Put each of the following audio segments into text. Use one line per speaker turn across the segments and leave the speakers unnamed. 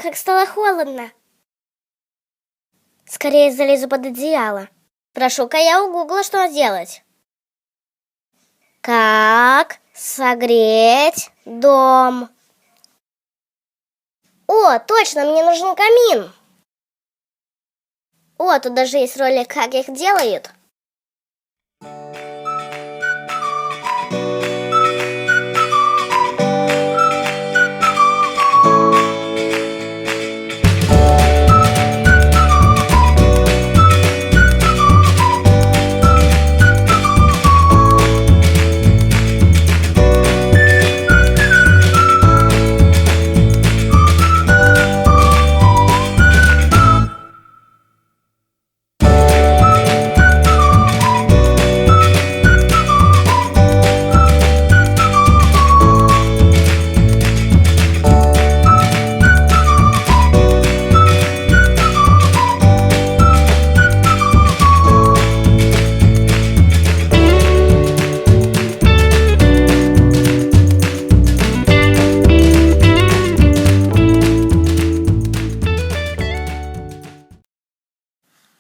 как стало холодно. Скорее залезу под одеяло. Прошу-ка я у Гугла, что делать. Как согреть дом? О, точно, мне нужен камин. О, тут даже есть ролик, как их делают.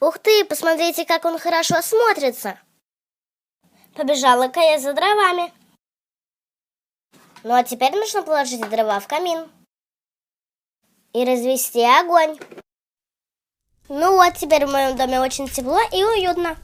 Ух ты, посмотрите, как он хорошо смотрится. Побежала-ка я за дровами. Ну а теперь нужно положить дрова в камин и развести огонь. Ну вот, теперь в моем доме очень тепло и уютно.